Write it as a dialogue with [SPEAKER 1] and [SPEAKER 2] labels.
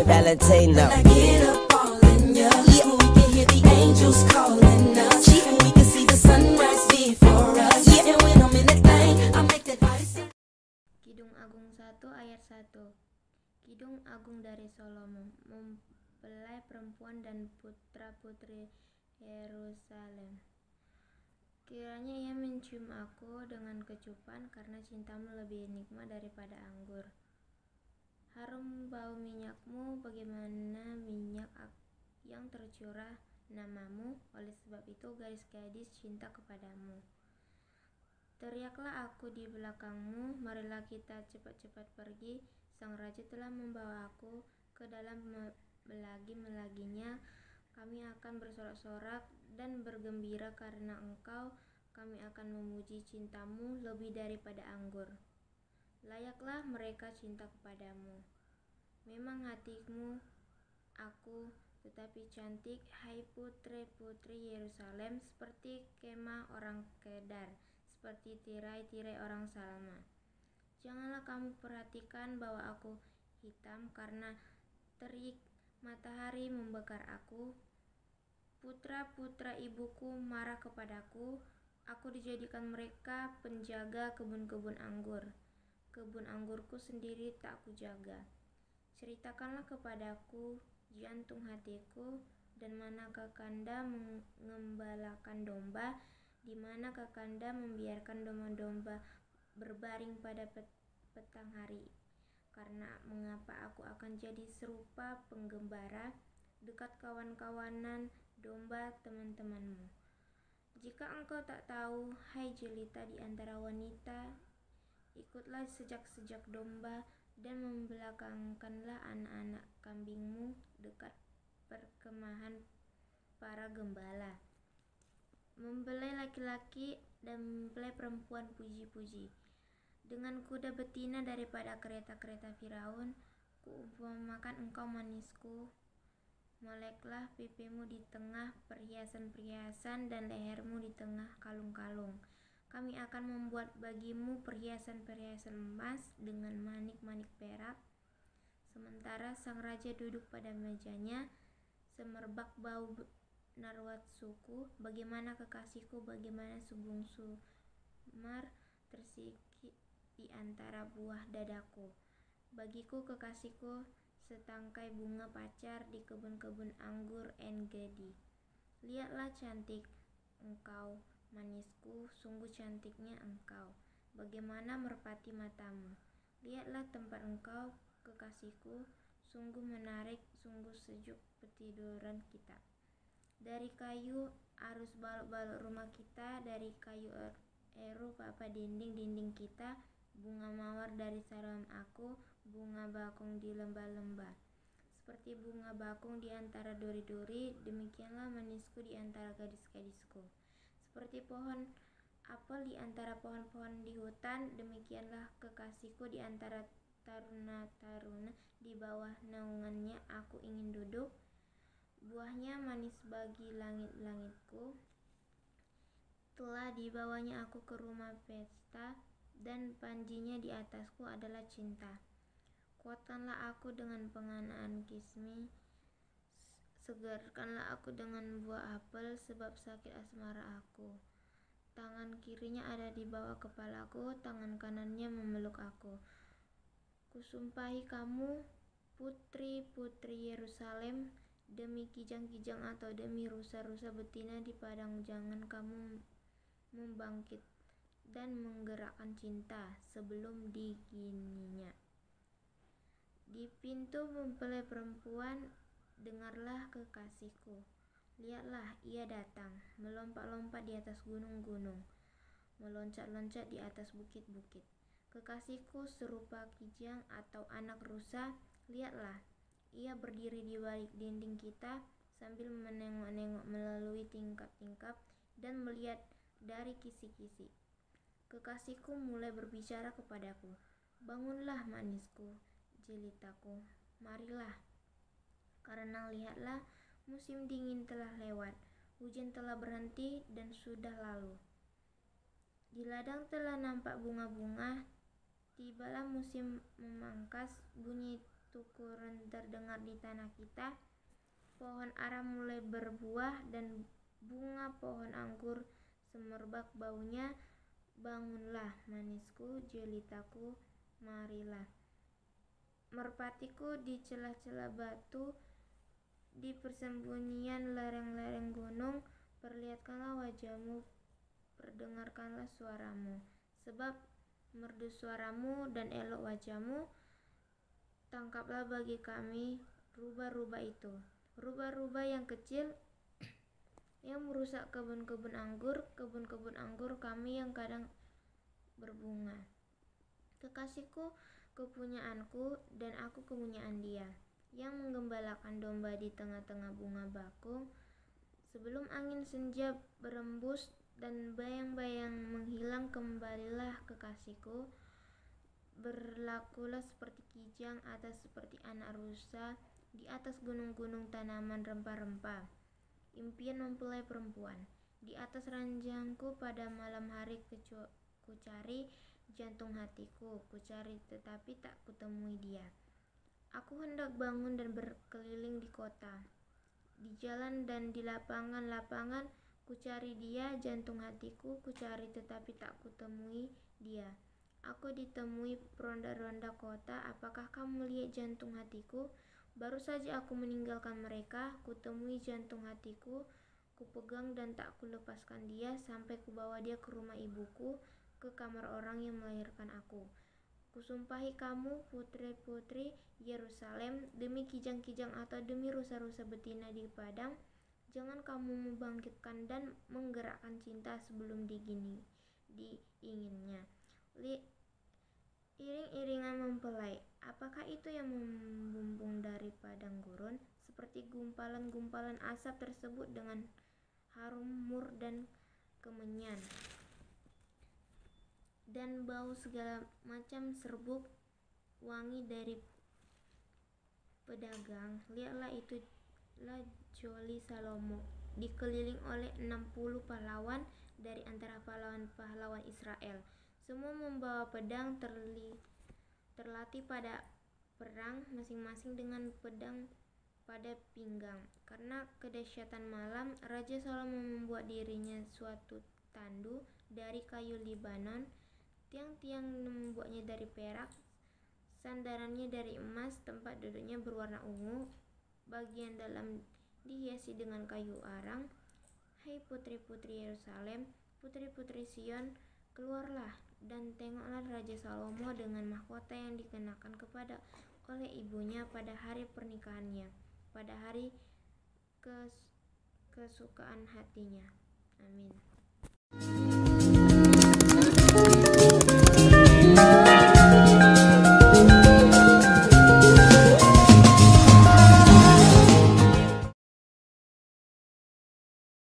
[SPEAKER 1] Valentino.
[SPEAKER 2] When I get up all in ya, yeah. We can hear the angels calling us, yeah. And we can see the sunrise before us, yeah. And when I'm in that thing, I make that body sing.
[SPEAKER 3] Kidung Agung 1 ayat 1. Kidung Agung dari Salomo, mempelai perempuan dan putra-putri Yerusalem. Kiranya ia mencium aku dengan kecupan, karena cintamu lebih nikmat daripada anggur. Harum bau minyakmu bagaimana minyak yang tercurah namamu, oleh sebab itu gadis-gadis cinta kepadamu. Teriaklah aku di belakangmu, marilah kita cepat-cepat pergi. Sang raja telah membawa aku ke dalam melagi-melaginya. Kami akan bersorak-sorak dan bergembira karena engkau. Kami akan memuji cintamu lebih daripada anggur. Layaklah mereka cinta kepadamu. Memang hatimu aku, tetapi cantik, hai putri-putri Yerusalem, seperti kemah orang Kedar, seperti tirai-tirai orang Salma. Janganlah kamu perhatikan bahwa aku hitam, karena terik matahari membakar aku. Putra-putra ibuku marah kepadaku. Aku dijadikan mereka penjaga kebun-kebun anggur. Kebun anggurku sendiri tak kujaga. Ceritakanlah kepadaku jantung hatiku, dan mana Kakanda mengembalakan domba, di mana Kakanda membiarkan domba-domba berbaring pada petang hari. Karena mengapa aku akan jadi serupa penggembara dekat kawan-kawanan domba teman-temanmu. Jika engkau tak tahu, hai jelita di antara wanita, ikutlah sejak-sejak domba dan membelakangkanlah anak-anak kambingmu dekat perkemahan para gembala. Membelai laki-laki dan mempelai perempuan puji-puji. Dengan kuda betina daripada kereta-kereta Firaun, kuumpamakan engkau manisku. Meleklah pipimu di tengah perhiasan-perhiasan dan lehermu di tengah kalung-kalung. Kami akan membuat bagimu perhiasan-perhiasan emas dengan manik-manik perak. Sementara sang raja duduk pada mejanya, semerbak bau narwatsuku, bagaimana kekasihku, bagaimana sebungsu mar tersikik di antara buah dadaku. Bagiku kekasihku setangkai bunga pacar di kebun-kebun anggur En-Gedi. Lihatlah cantik engkau, manisku, sungguh cantiknya engkau, bagaimana merpati matamu. Lihatlah tempat engkau, kekasihku, sungguh menarik, sungguh sejuk petiduran kita. Dari kayu arus balok-balok rumah kita, dari kayu eru papa dinding-dinding kita, bunga mawar dari salam aku, bunga bakung di lembah-lembah. Seperti bunga bakung di antara duri-duri, demikianlah manisku di antara gadis-gadisku. Seperti pohon apel di antara pohon-pohon di hutan, demikianlah kekasihku di antara taruna-taruna, di bawah naungannya aku ingin duduk. Buahnya manis bagi langit-langitku, telah dibawanya aku ke rumah pesta, dan panjinya di atasku adalah cinta. Kuatkanlah aku dengan penganaan kismi, segarkanlah aku dengan buah apel, sebab sakit asmara aku. Tangan kirinya ada di bawah kepalaku, tangan kanannya memeluk aku. Kusumpahi kamu, putri-putri Yerusalem, demi kijang-kijang atau demi rusa-rusa betina di padang, jangan kamu membangkit dan menggerakkan cinta sebelum digininya. Di pintu mempelai perempuan, dengarlah kekasihku. Lihatlah, ia datang, melompat-lompat di atas gunung-gunung, meloncat-loncat di atas bukit-bukit. Kekasihku serupa kijang atau anak rusa. Lihatlah, ia berdiri di balik dinding kita, sambil menengok-nengok melalui tingkap-tingkap dan melihat dari kisi-kisi. Kekasihku mulai berbicara kepadaku, bangunlah manisku, jelitaku, marilah. Karena lihatlah, musim dingin telah lewat, hujan telah berhenti dan sudah lalu. Di ladang telah nampak bunga-bunga, tibalah musim memangkas, bunyi tukuran terdengar di tanah kita, pohon ara mulai berbuah dan bunga pohon anggur semerbak baunya. Bangunlah manisku, jelitaku, marilah. Merpatiku di celah-celah batu, di persembunyian lereng-lereng gunung, perlihatkanlah wajahmu, perdengarkanlah suaramu. Sebab merdu suaramu dan elok wajahmu, tangkaplah bagi kami rubah-rubah itu. Rubah-rubah yang kecil yang merusak kebun-kebun anggur kami yang kadang berbunga. Kekasihku kepunyaanku dan aku kepunyaan dia, yang menggembalakan domba di tengah-tengah bunga bakung. Sebelum angin senja berembus dan bayang-bayang menghilang, kembalilah kekasihku. Berlakulah seperti kijang seperti anak rusa di atas gunung-gunung tanaman rempah-rempah. Impian mempelai perempuan. Di atas ranjangku pada malam hari kucari jantung hatiku, kucari tetapi tak kutemui dia. Aku hendak bangun dan berkeliling di kota, di jalan dan di lapangan-lapangan, kucari dia, jantung hatiku, kucari tetapi tak kutemui dia. Aku ditemui ronda-ronda kota, apakah kamu lihat jantung hatiku? Baru saja aku meninggalkan mereka, kutemui jantung hatiku, kupegang dan tak kulepaskan dia sampai kubawa dia ke rumah ibuku, ke kamar orang yang melahirkan aku. Kusumpahi kamu, putri-putri Yerusalem, demi kijang-kijang atau demi rusa-rusa betina di padang, jangan kamu membangkitkan dan menggerakkan cinta sebelum diinginnya. Iring-iringan mempelai, apakah itu yang membumbung dari padang gurun? Seperti gumpalan-gumpalan asap tersebut dengan harum mur dan kemenyan dan bau segala macam serbuk wangi dari pedagang. Lihatlah, itulah Joli Salomo, dikeliling oleh 60 pahlawan dari antara pahlawan-pahlawan Israel. Semua membawa pedang, terlatih pada perang, masing-masing dengan pedang pada pinggang. Karena kedahsyatan malam, Raja Salomo membuat dirinya suatu tandu dari kayu Libanon. Tiang-tiang membuatnya dari perak, sandarannya dari emas, tempat duduknya berwarna ungu, bagian dalam dihiasi dengan kayu arang. Hai putri-putri Yerusalem, putri-putri Sion, keluarlah dan tengoklah Raja Salomo dengan mahkota yang dikenakan oleh ibunya pada hari pernikahannya, pada hari kesukaan hatinya. Amin.